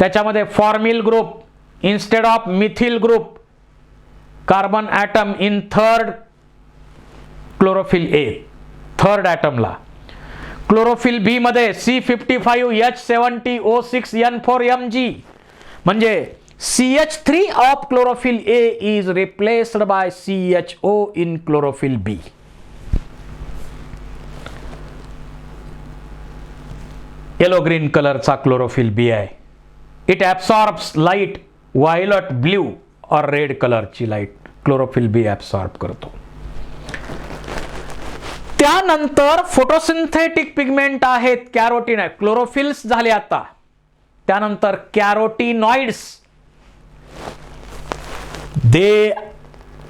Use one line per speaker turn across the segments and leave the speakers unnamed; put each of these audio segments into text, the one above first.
त्याच्यामध्ये formyl group instead of methyl group carbon atom in third chlorophyll A, third ॲटमला. Chlorophyll B मध्ये C55H70O6N4Mg म्हणजे CH3 of chlorophyll A is replaced by CHO in chlorophyll B. Yellow green कलरचा chlorophyll B आहे. It absorbs light violet blue और red कलरची light chlorophyll B absorb करतो. त्यानंतर photosynthetic pigment आहेत कॅरोटीन आहे. क्लोरोफिल्स झाले आता. त्यानंतर carotenoids, they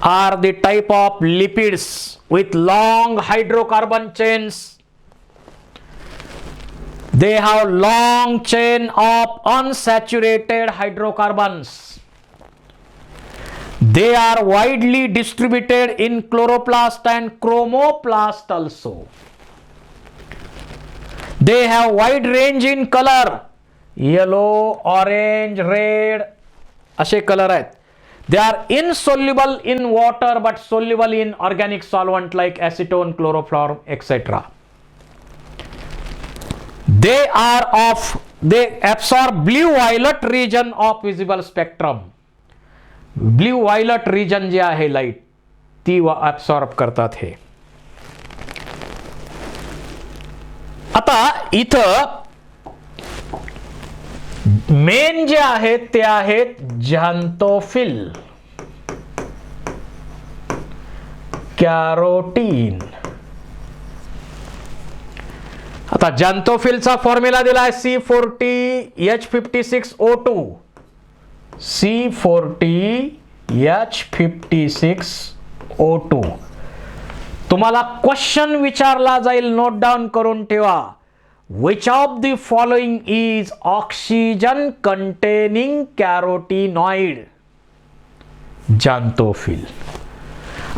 are the type of lipids with long hydrocarbon chains. They have long chain of unsaturated hydrocarbons. They are widely distributed in chloroplast and chromoplast also. They have wide range in color. Yellow, orange, red असे colour आहेत. They are insoluble in water but soluble in organic solvent like acetone, chloroform, etc. They absorb blue violet region of visible spectrum. Blue violet region जे आहे light ती absorb करतात. हे आता इथं main जे आहेत ते आहेत झॅन्थोफिल, कॅरोटीन. आता झॅन्थोफिलचा फॉर्म्युला दिलाय C40H56O2. C40H56O2. तुम्हाला क्वेश्चन विचारला जाईल, नोट डाऊन करून ठेवा. Which of the following is oxygen containing carotenoid? Xanthophyll.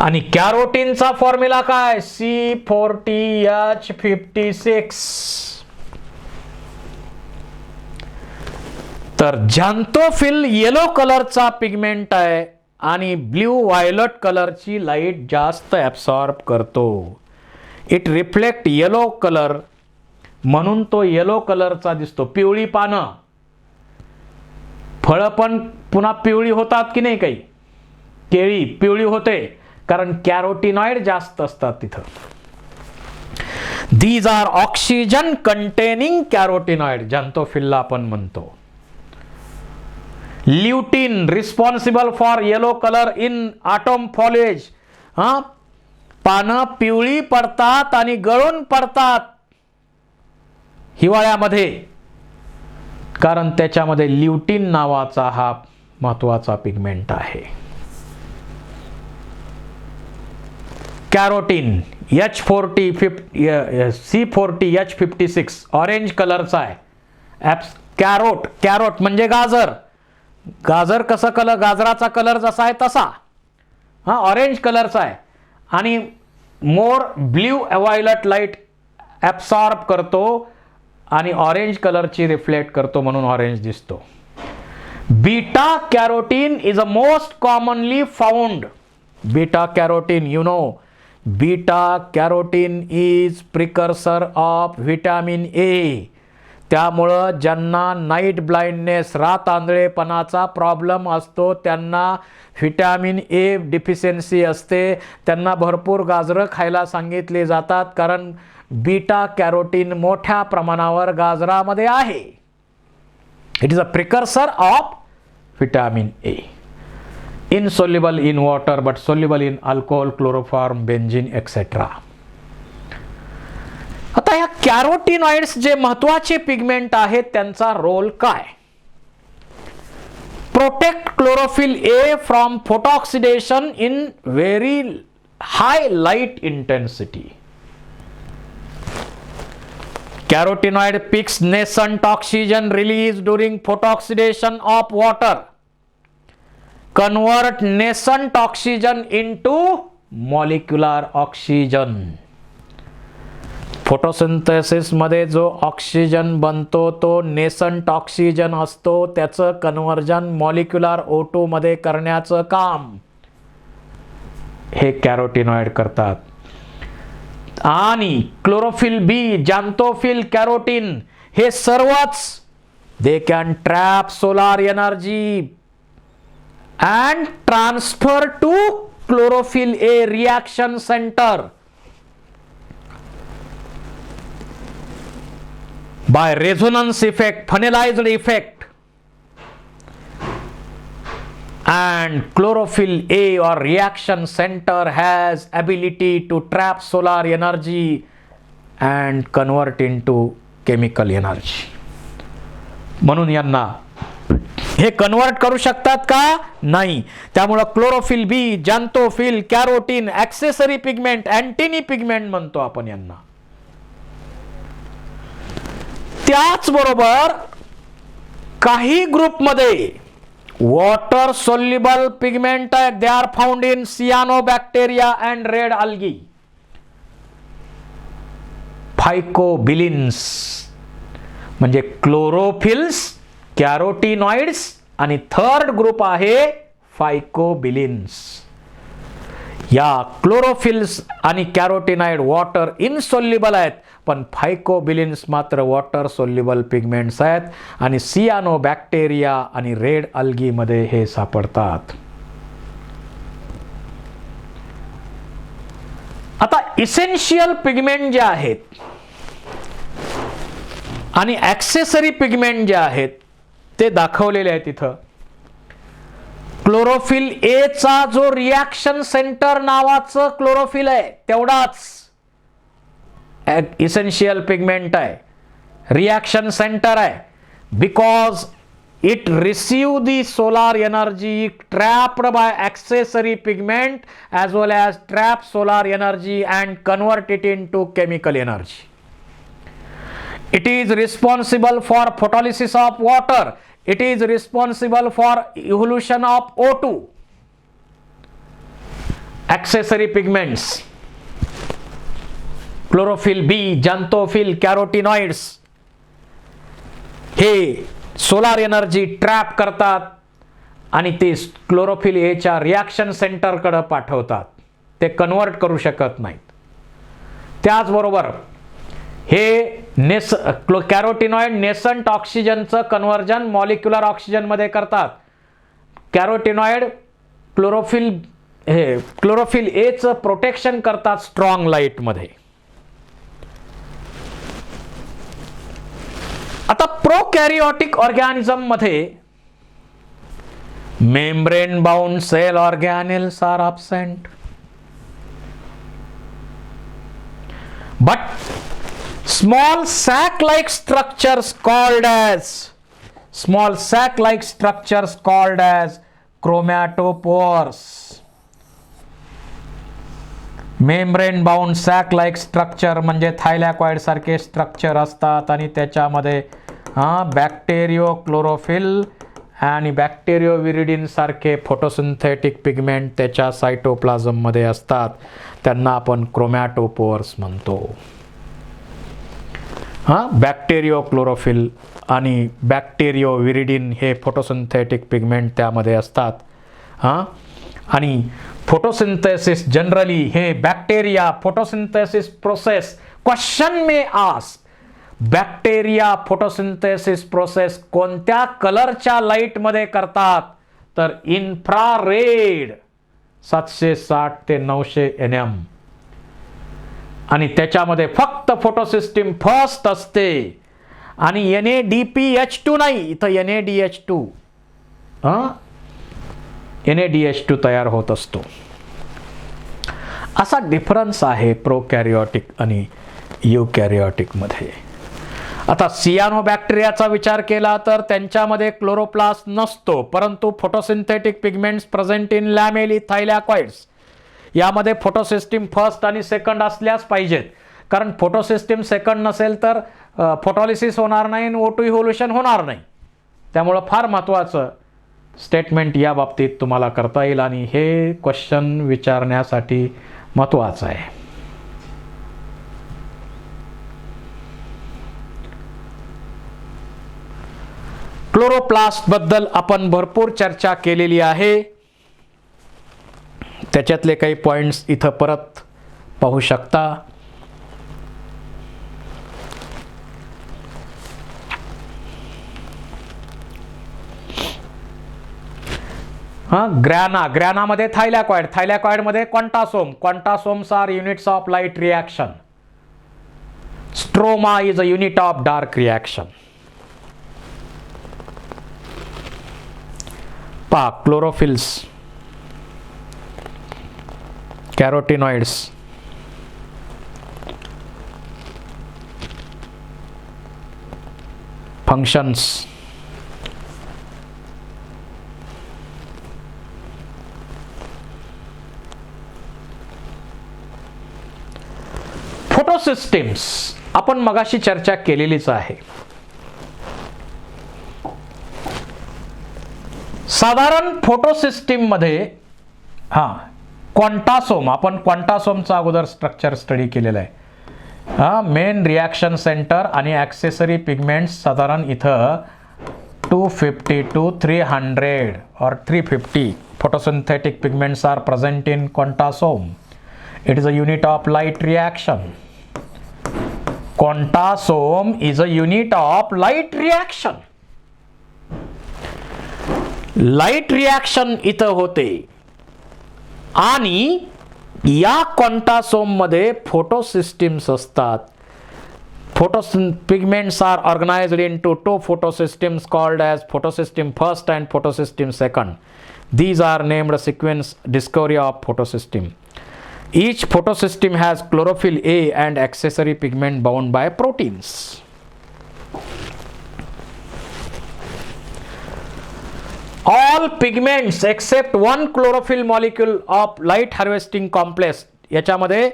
आणि कॅरोटीनचा फॉर्म्युला काय? C40H56. तर झॅन्थोफिल येलो कलरचा पिगमेंट आहे आणि ब्ल्यू व्हायलट कलरची लाईट जास्त ॲब्सॉर्ब करतो. इट रिफ्लेक्ट येलो कलर म्हणून तो येलो कलरचा दिसतो. पिवळी पानं, फळं पण पुन्हा पिवळी होतात की नाही? काही केळी पिवळी होते कारण कॅरोटीनॉइड जास्त असतात तिथं. These are oxygen containing carotenoid झॅन्थोफिलला आपण म्हणतो. Lutein responsible for yellow colour in autumn foliage. पानं पिवळी पडतात आणि गळून पडतात हिवाळ्यामध्ये, कारण त्याच्यामध्ये ल्युटीन नावाचा हा महत्वाचा पिगमेंट आहे. कॅरोटीन C40H56 ऑरेंज कलरचा आहे. कॅरोट म्हणजे गाजर. गाजर कसं कलर, गाजराचा कलर जसा आहे तसा ऑरेंज कलरचा आहे आणि मोर ब्ल्यू व्हायलट लाईट ॲब्सॉर्ब करतो आणि ऑरेंज कलरची रिफ्लेक्ट करतो म्हणून ऑरेंज दिसतो. Beta carotene is a most commonly found. Beta carotene, you know, beta carotene is precursor of vitamin A. त्यामुळं ज्यांना नाईट ब्लाइंडनेस, रात आंधळेपणाचा प्रॉब्लेम असतो, त्यांना व्हिटॅमिन ए डिफिशियन्सी असते, त्यांना भरपूर गाजरं खायला सांगितले जातात कारण बीटा कॅरोटीन मोठ्या प्रमाणावर गाजरामध्ये आहे. It is a precursor of vitamin A. Insoluble in water but soluble in alcohol, chloroform, benzene etcetera. आता या कॅरोटीनॉइड्स जे महत्वाचे पिगमेंट आहेत त्यांचा रोल काय? Protect chlorophyll A from photooxidation in very high light intensity. Carotenoid picks nascent oxygen released during photooxidation of water, convert nascent oxygen into molecular oxygen. Photosynthesis मध्ये जो oxygen बनतो तो नेसंट ऑक्सिजन असतो, त्याचं कन्व्हर्जन मॉलिक्युलर O2 मध्ये करण्याचं काम हे कॅरोटिनॉइड करतात. आणि क्लोरोफिल बी, जॅन्थोफिल, कॅरोटीन हे सर्वच they can trap solar energy and transfer to chlorophyll A reaction centre by resonance effect, funnelized effect, and chlorophyll A or reaction center has ability to trap solar energy and convert into chemical energy. म्हणून यांना हे convert करू शकतात का? नाही. त्यामुळे chlorophyll बी, जॅन्थोफिल, carotene, accessory pigment, अँटिनी pigment म्हणतो आपण यांना. त्याचबरोबर काही ग्रुपमध्ये वॉटर सोल्युबल पिगमेंट आहेत. They are found in cyanobacteria and red algae. Phycobilins म्हणजे क्लोरोफिल्स, कॅरोटिनॉइड्स आणि थर्ड ग्रुप आहे फायकोबिलिन्स. या क्लोरोफिल्स आणि कॅरोटिनॉइड वॉटर इनसोल्युबल आहेत, पण फायकोबिलिन्स मात्र वॉटर सोल्युबल पिगमेंट्स आहेत आणि सियानोबॅक्टेरिया आणि रेड अल्गी मध्ये हे सापडतात. आता इसेन्शियल पिगमेंट जे आहेत आणि ॲक्सेसरी पिगमेंट जे आहेत ते दाखवलेले आहेत इथं. क्लोरोफिल ए चा जो रिॲक्शन सेंटर नावाचं क्लोरोफिल आहे तेवढाच इसेन्शियल पिगमेंट आहे, रिॲक्शन सेंटर आहे. Because it receive the solar energy trapped by accessory pigment as well as trap solar energy and convert it into chemical energy. It is responsible for photolysis of water. It is responsible for evolution of O2. Accessory pigments, chlorophyll B, xanthophyll, carotenoids हे solar energy trap करतात आणि ते chlorophyll A च्या reaction सेंटरकडे पाठवतात. ते convert करू शकत नाहीत. त्याचबरोबर हे कॅरोटिनॉइड नेसंट ऑक्सिजनचं कन्व्हर्जन मॉलिक्युलर ऑक्सिजन मध्ये करतात. कॅरोटिनॉइड क्लोरोफिल ए चं प्रोटेक्शन करतात स्ट्रॉंग लाईट मध्ये. आता प्रोकॅरियोटिक ऑर्गॅनिझम मध्ये membrane bound cell organelles are absent, but small sac-like structures called as chromatophores. Membrane bound sac like structure म्हणजे थायलॅकॉइड सारखे स्ट्रक्चर असतात आणि त्याच्यामध्ये बॅक्टेरियो क्लोरोफिल आणि बॅक्टेरियो विरिडिन सारखे फोटोसिंथेटिक पिगमेंट त्याच्या सायटोप्लाझम मध्ये असतात. त्यांना आपण क्रोमॅटोपोर्स म्हणतो. बॅक्टेरियो क्लोरोफिल आणि बॅक्टेरियो विरिडिन हे फोटोसिंथेटिक पिगमेंट त्यामध्ये असतात. आणि फोटोसिंथेसिस जनरली हे bacteria photosynthesis process question may ask bacteria photosynthesis process कोणत्या कलरच्या लाईट मध्ये करतात? तर इन्फ्रारेड 760 ते 900 nm आणि त्याच्यामध्ये फक्त फोटोसिस्टीम फर्स्ट असते आणि NADPH2 नाही, इथं NADH2 तयार होत असतो. असा डिफरन्स आहे प्रोकॅरियोटिक आणि युकॅरियोटिक मध्ये. आता सियानोबॅक्टेरियाचा विचार केला तर त्यांच्यामध्ये क्लोरोप्लास्ट नसतो, परंतु फोटोसिंथेटिक पिगमेंट्स प्रेझेंट इन लॅमेली थायलॅकॉइड्स. यामध्ये फोटोसिस्टीम फर्स्ट आणि सेकंड असल्यास पाहिजेत, कारण फोटोसिस्टीम सेकंड नसेल तर फोटोलिसिस होणार नाही आणि O2 इव्होल्युशन होणार नाही. त्यामुळं फार महत्त्वाचं स्टेटमेंट या बाबतीत तुम्हाला करता येईल आणि हे क्वेश्चन विचारण्यासाठी महत्त्वाचं आहे. क्लोरोप्लास्ट बद्दल आपण भरपूर चर्चा केलेली आहे. त्याच्यातले काही पॉइंट्स इथं परत पाहू शकता. ग्रॅनामध्ये थायलॅकॉइडमध्ये quantasomes are units of light reaction. Stroma is a unit of dark reaction. Chlorophylls, carotenoids, functions, photosystems आपण मगाशी चर्चा केलेलीच आहे. साधारण फोटोसिस्टीम मध्ये आपण क्वांटासोमचा अगोदर स्ट्रक्चर स्टडी केलेला आहे. मेन रिॲक्शन सेंटर आणि ॲक्सेसरी पिगमेंट्स साधारण इथं 250 to 300 or 350 photosynthetic pigments are present in quantasome. It is a unit of light reaction. Quantasome is a unit of light reaction. Light reaction इथं होते आणि या quantasome मध्ये फोटोसिस्टिम्स असतात. Pigments are organized into two photosystems called as photosystem first and photosystem second. These are named sequence discovery of photosystem. Each photosystem has chlorophyll A and accessory pigment bound by proteins. All pigments except one chlorophyll molecule of light harvesting complex. याच्यामध्ये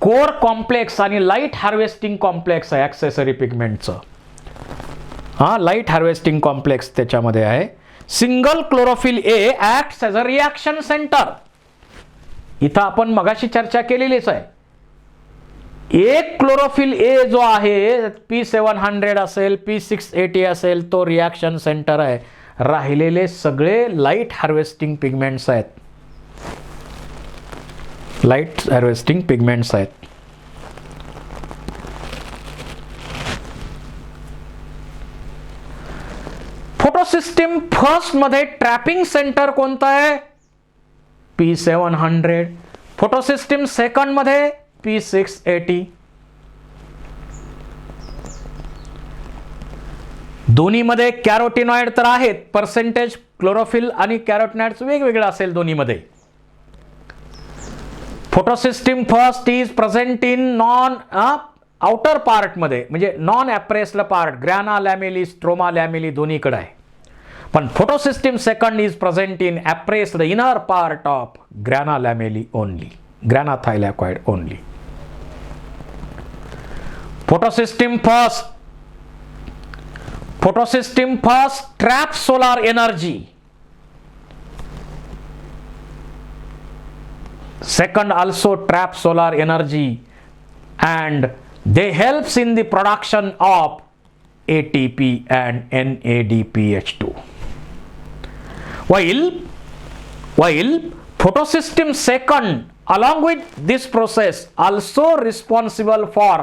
core complex आणि light harvesting complex आहे accessory पिगमेंटचं. Light harvesting complex त्याच्यामध्ये आहे. Single chlorophyll A acts as a reaction centre. इथं आपण मगाशी चर्चा केलेलीच आहे. एक क्लोरोफिल ए जो आहे P700 असेल, P680 असेल, तो रिॲक्शन सेंटर आहे. राहिलेले सगळे लाईट हार्वेस्टिंग पिगमेंट्स आहेत. फोटोसिस्टीम फर्स्ट मध्ये ट्रॅपिंग सेंटर कोणतं आहे? P700. फोटोसिस्टीम सेकंड मध्ये P680. दोन्हीमध्ये कॅरोटिनॉइड तर आहेत. पर्सेंटेज क्लोरोफिल आणि कॅरोटिनॉइड्स वेगवेगळं असेल दोन्हीमध्ये. Photosystem first is present in non outer part मध्ये, म्हणजे non appressed part, grana lamellae, stroma lamellae दोन्हीकडे आहे. पण photosystem second is present in appressed inner part of grana lamellae only, grana thylakoid only. Photosystem first trap solar energy. Second also trap solar energy and they helps in the production of ATP and NADPH2. While photosystem second along with this process also responsible for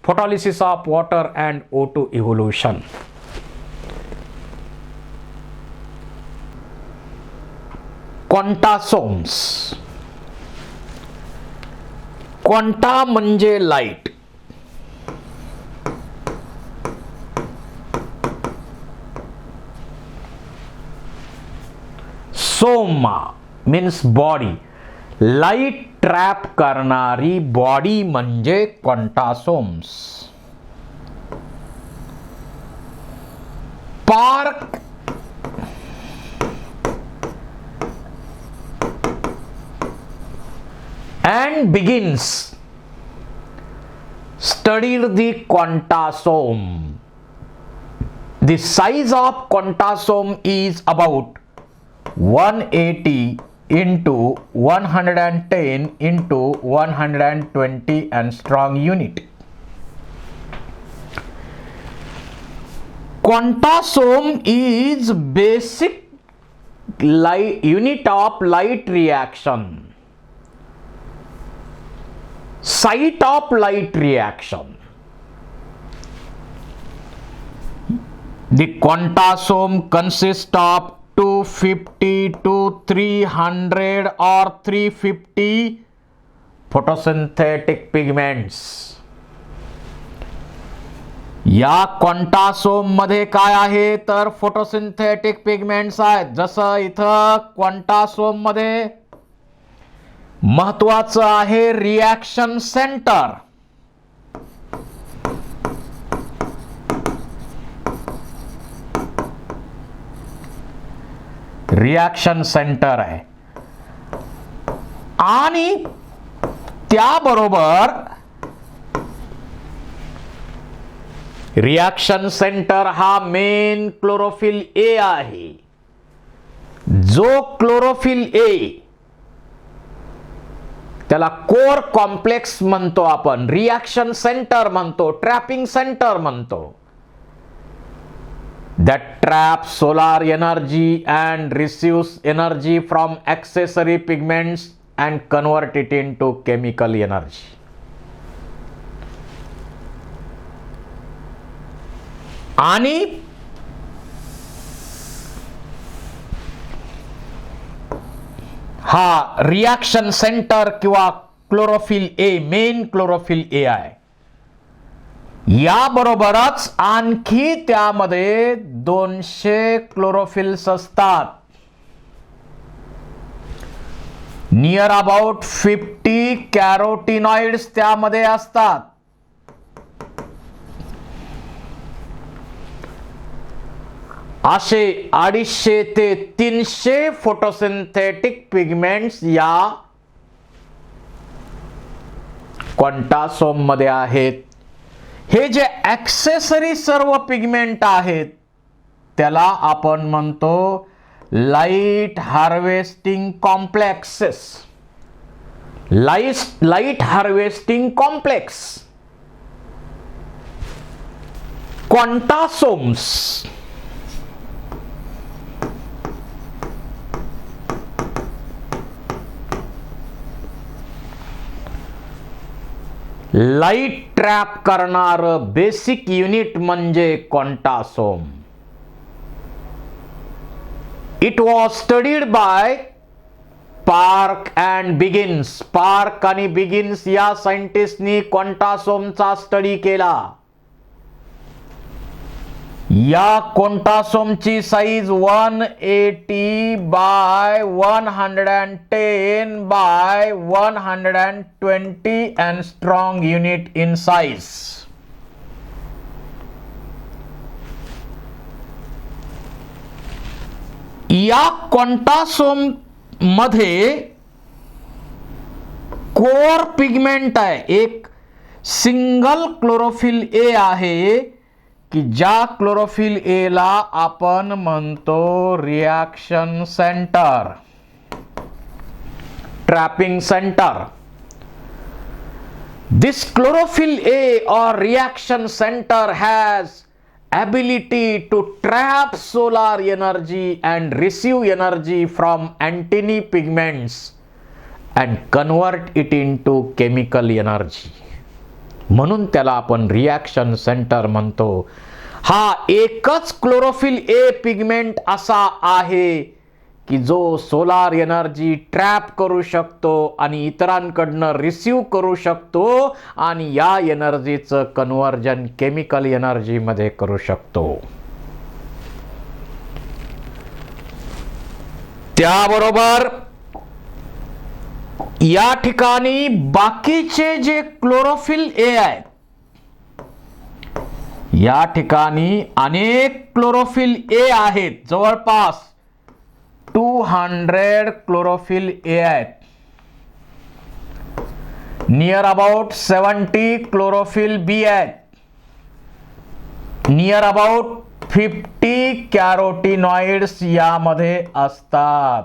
photolysis of water and O2 evolution. Quantasomes. Quanta म्हणजे light. Soma means body. Light trap करणारी body म्हणजे quantasomes. Park and begins studied the quantasome. The size of quantasome is about 180 into 110 into 120 and strong unit. Quantasome is basic unit of light reaction, site of light reaction. The quantasome consists of 250 to 300 or 350 photosynthetic pigments. या quantasome मध्ये काय आहे तर photosynthetic pigments आहेत. जसं इथं quantasome मध्ये महत्वाचं आहे रिॲक्शन सेंटर. रिॲक्शन सेंटर आहे आणि त्याबरोबर रिॲक्शन सेंटर हा मेन क्लोरोफिल ए आहे. जो क्लोरोफिल ए त्याला कोर कॉम्प्लेक्स म्हणतो आपण, रिॲक्शन सेंटर म्हणतो, ट्रॅपिंग सेंटर म्हणतो. that traps solar energy and receives energy from accessory pigments and convert it into chemical energy. आणि हा रिॲक्शन सेंटर किंवा chlorophyll A, main chlorophyll A आहे. याबरोबरच आणखी त्यामध्ये 200 क्लोरोफिल्स असतात. नियर अबाउट 50 कॅरोटिनॉइड्स त्यामध्ये असतात. असे 250 ते 300 फोटोसिंथेटिक पिगमेंट्स या क्वांटासोम मध्ये आहेत. हे जे ॲक्सेसरी सर्व पिगमेंट आहेत त्याला आपण म्हणतो light harvesting complexes. Light harvesting complex quantasomes. Light trap करणार बेसिक युनिट म्हणजे quantasome. It was studied by Park and Biggins. Park आणि बिगिन्स या सायंटिस्टनी क्वांटासोमचा स्टडी केला. या क्वांटासोमची size 180 by 110 by 120 and strong unit in size. या क्वांटासोम मध्ये कोर पिगमेंट आहे. एक सिंगल क्लोरोफिल ए आहे की ज्या क्लोरोफिल ए ला आपण म्हणतो reaction centre, trapping centre. This chlorophyll A or reaction center has ability to trap solar energy and receive energy from antennae pigments and convert it into chemical energy. म्हणून त्याला आपण reaction centre म्हणतो. हा एकच chlorophyll A pigment असा आहे की जो सोलार एनर्जी ट्रॅप करू शकतो आणि इतरांकडनं रिसीव्ह करू शकतो आणि या एनर्जीचं कन्व्हर्जन केमिकल एनर्जी मध्ये करू शकतो. त्याबरोबर या ठिकाणी बाकीचे जे क्लोरोफिल ए आहेत, या ठिकाणी अनेक क्लोरोफिल ए आहेत. जवळपास 200 क्लोरोफिल ए आहेत. नियर अबाउट 70 क्लोरोफिल बी आहेत. नियर अबाउट 50 कॅरोटिनॉइड्स यामध्ये असतात.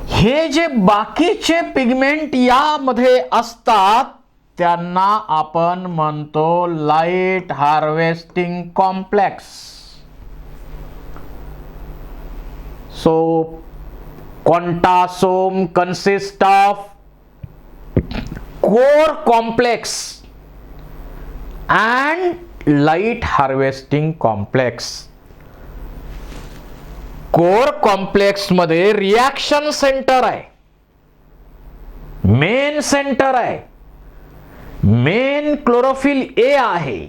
हे जे बाकीचे पिगमेंट यामध्ये असतात त्यांना आपण म्हणतो light harvesting complex. So quantasome consist of core complex and light harvesting complex. Core complex मध्ये रिॲक्शन सेंटर आहे, मेन सेंटर आहे, मेन क्लोरोफिल ए आहे,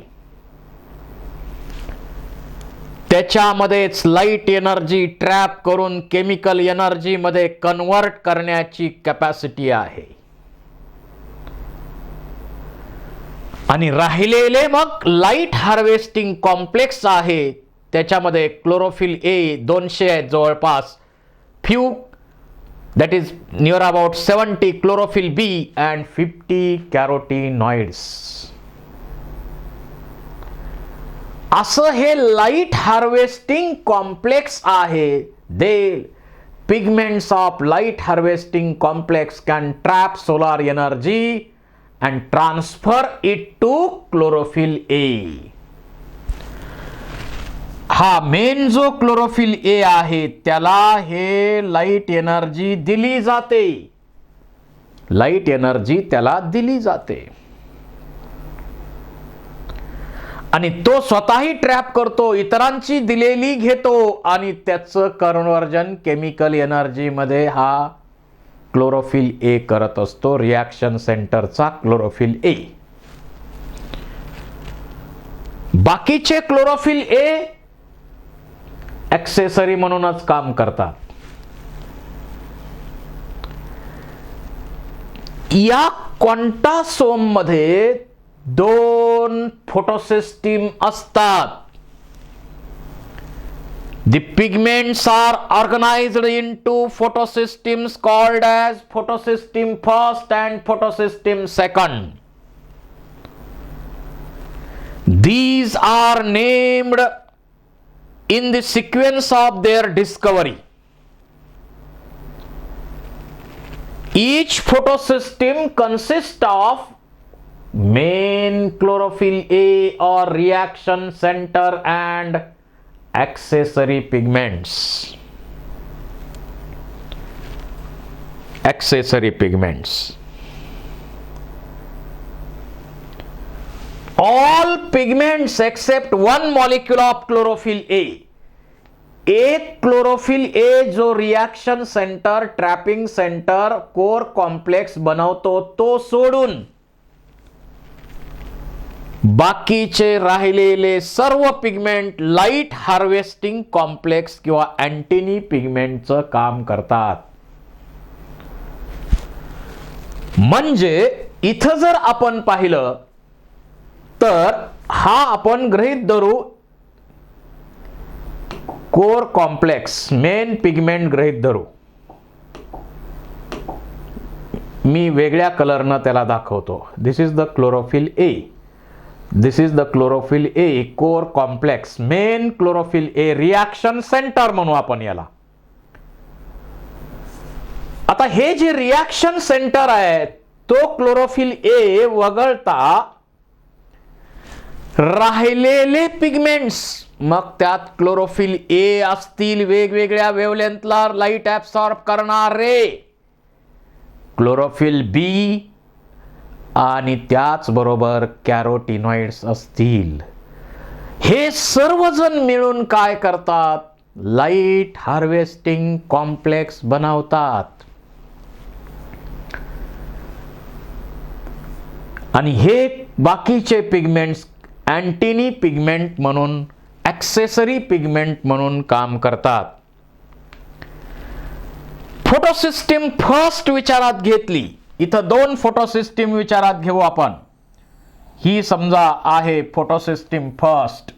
त्याच्यामध्येच लाईट एनर्जी ट्रॅप करून केमिकल एनर्जी मध्ये कन्वर्ट करण्याची कॅपॅसिटी आहे. आणि राहिलेले मग लाईट हार्वेस्टिंग कॉम्प्लेक्स आहे, त्याच्यामध्ये क्लोरोफिल ए 200 आहे जवळपास, few that is near about 70 chlorophyll B and 50 carotenoids. असं हे लाईट हार्वेस्टिंग कॉम्प्लेक्स आहे. They pigments of light harvesting complex can trap solar energy and transfer it to chlorophyll A. हा main जो chlorophyll A आहे त्याला हे light energy दिली जाते, लाईट एनर्जी त्याला दिली जाते आणि तो स्वतःही ट्रॅप करतो, इतरांची दिलेली घेतो आणि त्याचं कन्वर्जन केमिकल एनर्जी मध्ये हा क्लोरोफिल ए करत असतो, रिॲक्शन सेंटरचा क्लोरोफिल ए. बाकीचे क्लोरोफिल ए ॲक्सेसरी म्हणूनच काम करतात. या क्वांटासोम मध्ये 2 फोटोसिस्टीम असतात. The pigments are organized into photosystems called as photosystem first and photosystem second. These are named in the sequence of their discovery. Each photosystem consists of main chlorophyll A or reaction center and accessory pigments. Accessory pigments. All pigments except one molecule of chlorophyll A. एक chlorophyll A जो reaction centre, trapping centre, core complex बनवतो तो सोडून बाकीचे राहिलेले सर्व pigment light harvesting complex किंवा अँटिनी पिगमेंटचं काम करतात. म्हणजे इथं जर आपण पाहिलं तर हा आपण गृहीत धरू कोर कॉम्प्लेक्स, मेन पिगमेंट गृहीत धरू. मी वेगळ्या कलरनं त्याला दाखवतो. This is the chlorophyll A. This is the chlorophyll A, core complex, main chlorophyll A, reaction center म्हणू आपण याला. आता हे जे रिॲक्शन सेंटर आहे तो क्लोरोफिल ए वगळता राहिलेले पिगमेंट्स, मग त्यात क्लोरोफिल ए असतील वेगवेगळ्या वेव्हलेंथला लाईट ऍब्सॉर्ब करणारे, क्लोरोफिल बी आणि त्याचबरोबर कॅरोटीनॉइड्स असतील. हे सर्वजण मिळून काय करतात? लाईट हार्वेस्टिंग कॉम्प्लेक्स बनवतात. आणि हे बाकीचे पिगमेंट्स अँटिनी पिगमेंट म्हणून, ॲक्सेसरी पिगमेंट म्हणून काम करतात. फोटोसिस्टीम फर्स्ट विचारात घेतली. इथं 2 फोटोसिस्टीम विचारात घेऊ आपण. ही समजा आहे फोटोसिस्टीम फर्स्ट.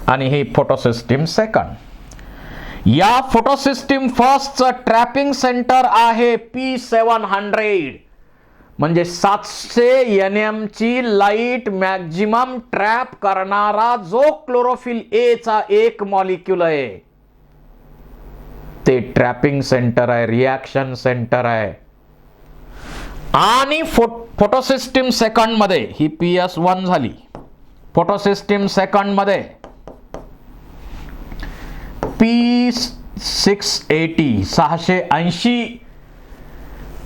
आणि ही फोटोसिस्टीम सेकंड. या फोटोसिस्टीम फर्स्टचं ट्रॅपिंग सेंटर आहे P700, म्हणजे 700 nm ची लाईट मॅक्झिमम ट्रॅप करणारा जो क्लोरोफिल ए चा एक मॉलिक्यूल आहे. ते ट्रॅपिंग सेंटर आहे, रिॲक्शन सेंटर आहे. आणि फोटोसिस्टीम सेकंड मध्ये ही PS1 झाली. फोटोसिस्टीम सेकंड मध्ये P680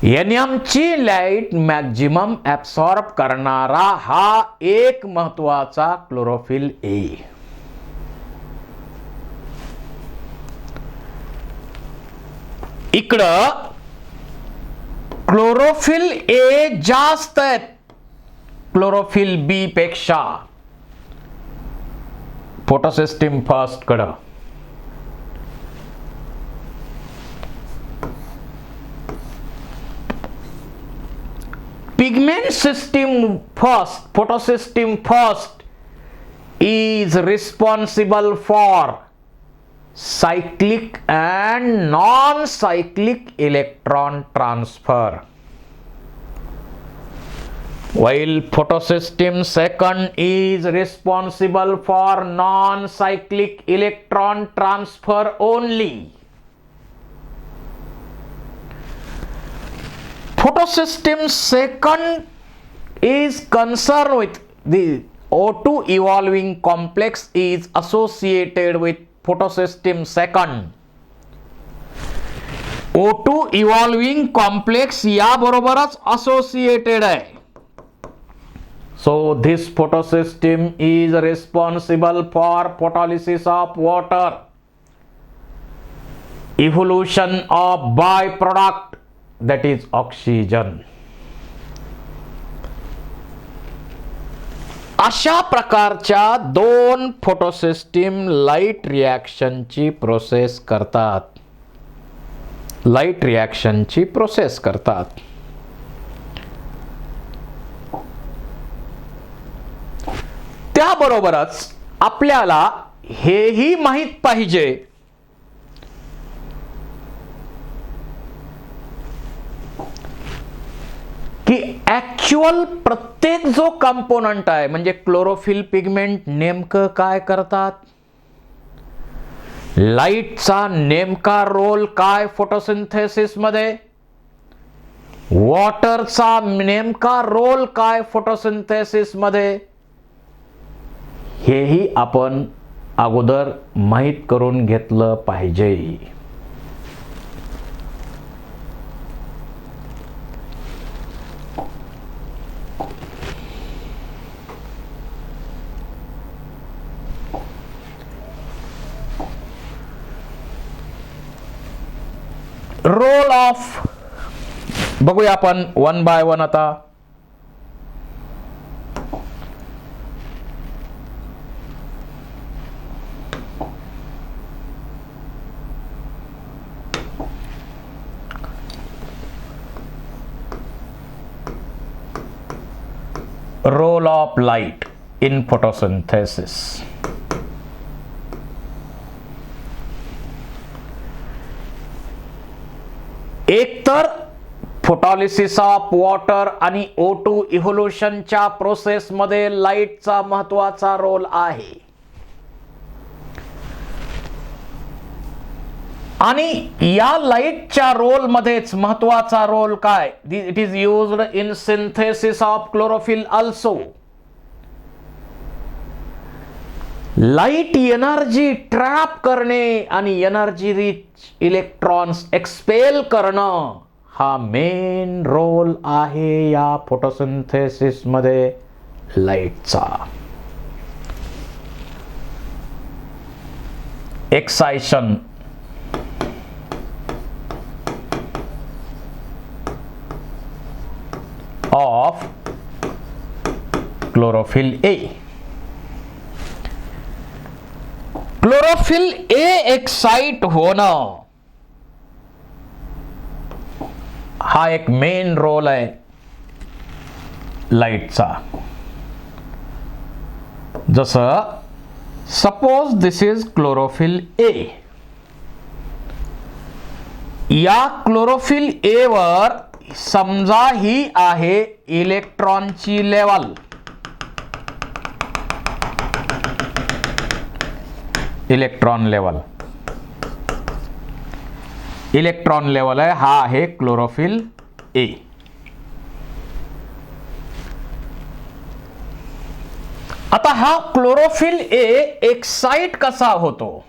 NM ची लाईट मॅक्झिमम ऍब्सॉर्ब करणारा हा एक महत्वाचा क्लोरोफिल ए. इकडं क्लोरोफिल ए जास्त आहेत क्लोरोफिल बी पेक्षा फोटोसिस्टीम फर्स्ट कडं. Pigment system first, photosystem first is responsible for cyclic and non-cyclic electron transfer, while photosystem second is responsible for non-cyclic electron transfer only. Photosystem second is concerned with the O2 evolving complex is associated with photosystem second. O2 evolving complex या बरोबरच associated आहे. So this photosystem is responsible for photolysis of water, evolution of byproduct, that is oxygen. अशा प्रकारच्या दोन फोटोसिस्टीम light रिॲक्शनची process करतात. त्याबरोबरच आपल्याला हेही माहित पाहिजे की ऍक्च्युअल प्रत्येक जो कंपोनंट आहे म्हणजे क्लोरोफिल पिगमेंट नेमकं काय करतात, लाईटचा नेमका रोल काय फोटोसिंथेसिस मध्ये, वॉटरचा नेमका रोल काय फोटोसिंथेसिस मध्ये, हेही आपण अगोदर माहित करून घेतलं पाहिजे. रोल ऑफ बघूया आपण वन बाय वन आता. Role of light in photosynthesis. एकतर फोटोलिसिस ऑफ वॉटर आणि O2 इव्होल्युशनच्या प्रोसेस मध्ये लाईटचा महत्वाचा रोल आहे. आणि या लाईटच्या रोल मध्येच महत्वाचा रोल काय, it is used in synthesis of chlorophyll also. Light energy trap करणे आणि एनर्जी रिच इलेक्ट्रॉन्स एक्सपेल करणं हा मेन रोल आहे या फोटोसिंथेसिस मध्ये लाईटचा. Excitation of chlorophyll A. Chlorophyll A excite होणं हा एक मेन रोल आहे लाईटचा. जसं suppose this is chlorophyll A. या क्लोरोफिल ए वर समजा ही आहे इलेक्ट्रॉनची level. Electron level electron level आहे, हा आहे क्लोरोफिल ए. आता हा क्लोरोफिल ए एक्साइट कसा होतो?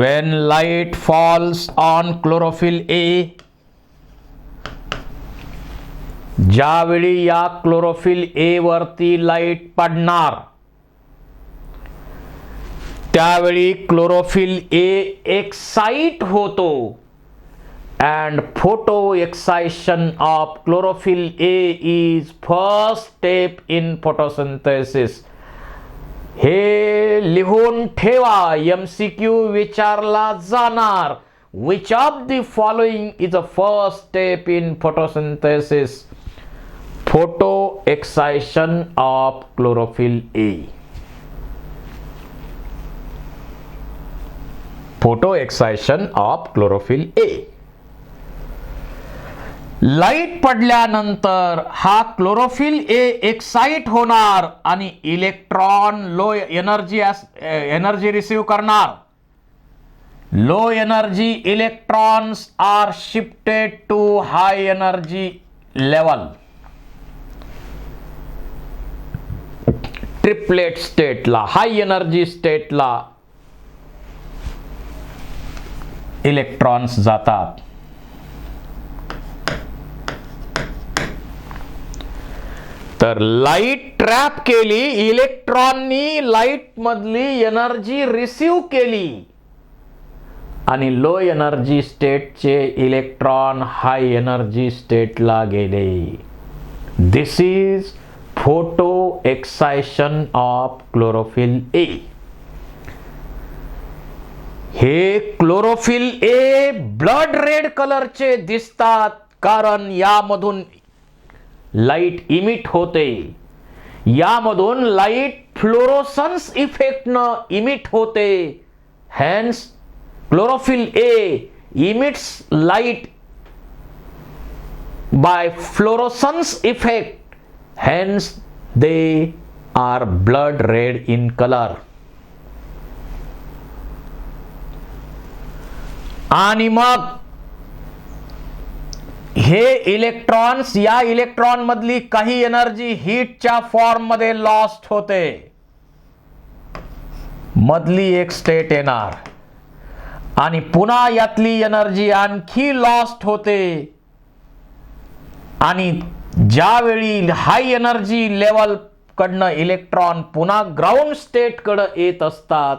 When light falls on chlorophyll A, ज्यावेळी या क्लोरोफिल ए वरती लाईट पडणार त्यावेळी क्लोरोफिल ए एक्साइट होतो. and photo excitation of chlorophyll A is first step in photosynthesis. हे लिहून ठेवा, MCQ विचारला जाणार. Which of the following is the first step in photosynthesis? Photo excitation of chlorophyll A. Photo excitation of chlorophyll A. Light पडल्यानंतर हा chlorophyll A excite होणार आणि electron low energy receive करणार. Low energy electrons are shifted to high energy level. Triplet स्टेटला, high energy स्टेटला electrons जातात. तर light trap केली, इलेक्ट्रॉननी लाईट मधली एनर्जी रिसीव केली आणि लो एनर्जी स्टेटचे इलेक्ट्रॉन हाय एनर्जी स्टेटला गेले. This is photo excitation of chlorophyll A. हे क्लोरोफिल ए ब्लड रेड कलरचे दिसतात कारण यामधून लाईट इमिट होते. यामधून लाईट फ्लोरोसन्स इफेक्टनं इमिट होते. Hence chlorophyll A emits light by fluorescence effect. Hence they are blood red in colour. आणि मग हे इलेक्ट्रॉन्स, या इलेक्ट्रॉन मधली काही एनर्जी हीटच्या फॉर्म मध्ये लॉस्ट होते. मधली एक स्टेट येणार आणि पुन्हा यातली एनर्जी आणखी लॉस्ट होते आणि ज्यावेळी हाय एनर्जी लेवल कडनं इलेक्ट्रॉन पुन्हा ग्राउंड स्टेट कडे येत असतात,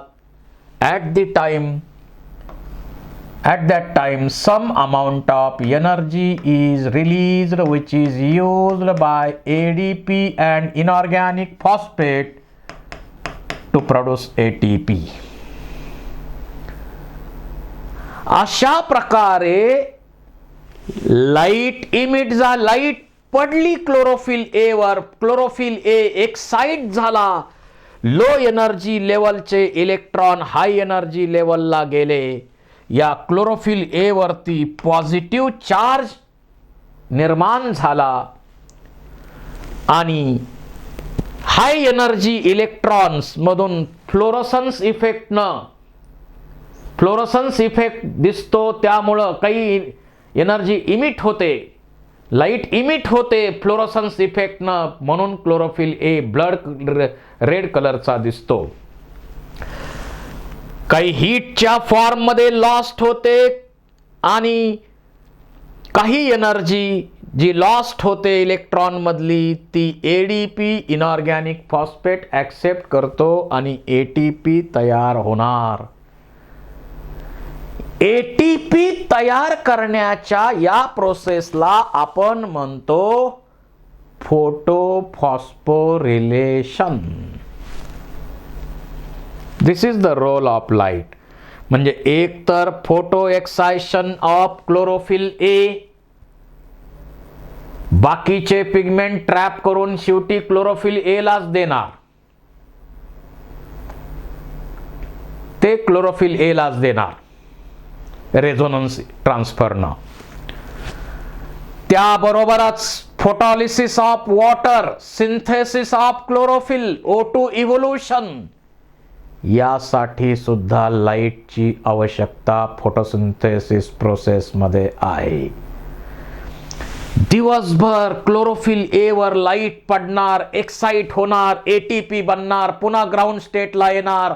at that time some amount of energy is released which is used by ADP and inorganic phosphate to produce ATP. अशा प्रकारे लाईट इमिट लाईट पडली क्लोरोफिल ए वर, क्लोरोफिल ए एक्साइट झाला, low energy लेवलचे electron high energy लेवलला गेले. या chlorophyll ए वरती पॉझिटिव्ह चार्ज निर्माण झाला आणि हाय एनर्जी इलेक्ट्रॉन्स मधून फ्लोरोसन्स इफेक्ट दिसतो. त्यामुळं काही एनर्जी इमिट होते, लाईट इमिट होते फ्लोरोसन्स इफेक्टनं, म्हणून क्लोरोफिल ए ब्लड रेड कलरचा दिसतो. काही हीटच्या फॉर्म मध्ये लॉस्ट होते आणि काही एनर्जी जी लॉस्ट होते इलेक्ट्रॉन मधली ती एडीपी इनऑर्गॅनिक फॉस्फेट ऍक्सेप्ट करतो आणि एटीपी तयार होणार. एटीपी तयार करण्याच्या या प्रोसेसला आपण म्हणतो photophosphorylation. This is the role of light. म्हणजे एक तर photo excitation of chlorophyll A, बाकीचे पिगमेंट ट्रॅप करून शेवटी क्लोरोफिल ए लाच देणार, ते क्लोरोफिल ए लाच देणार. रेझोनन्स ट्रान्सफरनं. त्याबरोबरच photolysis of water, synthesis of chlorophyll, O2 evolution, यासाठी सुद्धा लाईटची आवश्यकता फोटोसिंथेसिस प्रोसेसमध्ये आहे. दिवसभर क्लोरोफिल ए वर लाईट पडणार, एक्साइट होणार, ATP बनणार, पुन्हा ग्राउंड स्टेटला येणार,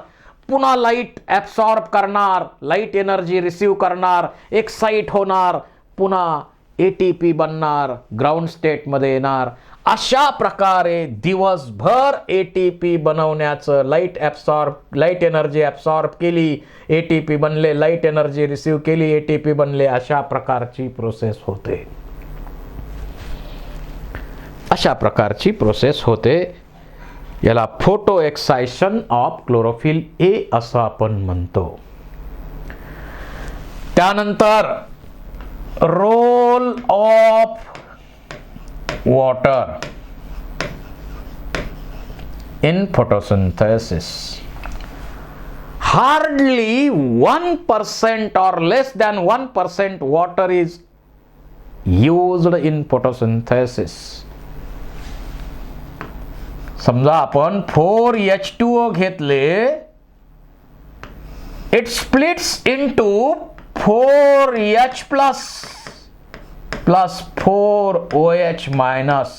पुन्हा लाईट ॲब्सॉर्ब करणार, लाईट एनर्जी रिसीव करणार, एक्साइट होणार, पुन्हा ATP बनणार, ग्राउंड स्टेटमध्ये येणार. अशा प्रकारे दिवसभर ATP बनवण्याचं, लाईट एनर्जी ॲब्सॉर्ब केली, ATP बनले, लाईट एनर्जी रिसीव केली, ATP बनले, अशा प्रकारची प्रोसेस होते. अशा प्रकारची प्रोसेस होते. याला photo excitation of chlorophyll A असं आपण म्हणतो. त्यानंतर role of water in photosynthesis. Hardly 1% or less than 1% water is used in photosynthesis. समजा आपण 4H2O घेतले, it splits into 4H plus 4OH minus.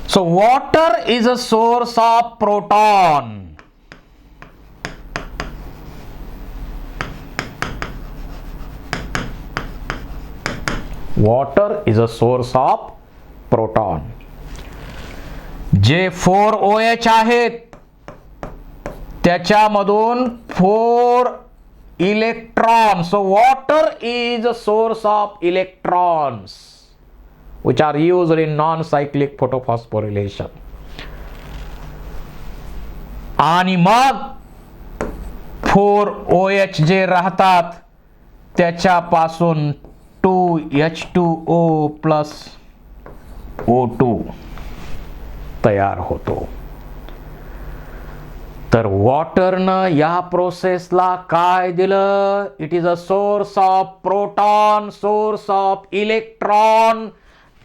So water is a source of proton. Water is a source of proton. जे 4OH आहेत त्याच्यामधून 4 electron. So water is a source of electrons which are used in non-cyclic photophosphorylation. आणि मग 4OH जे राहतात त्याच्यापासून 2H2O plus O2 तयार होतो. तर वॉटरनं या प्रोसेसला काय दिलं? It is a source of proton, source of electron,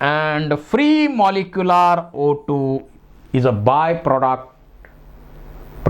and free molecular O2 is a byproduct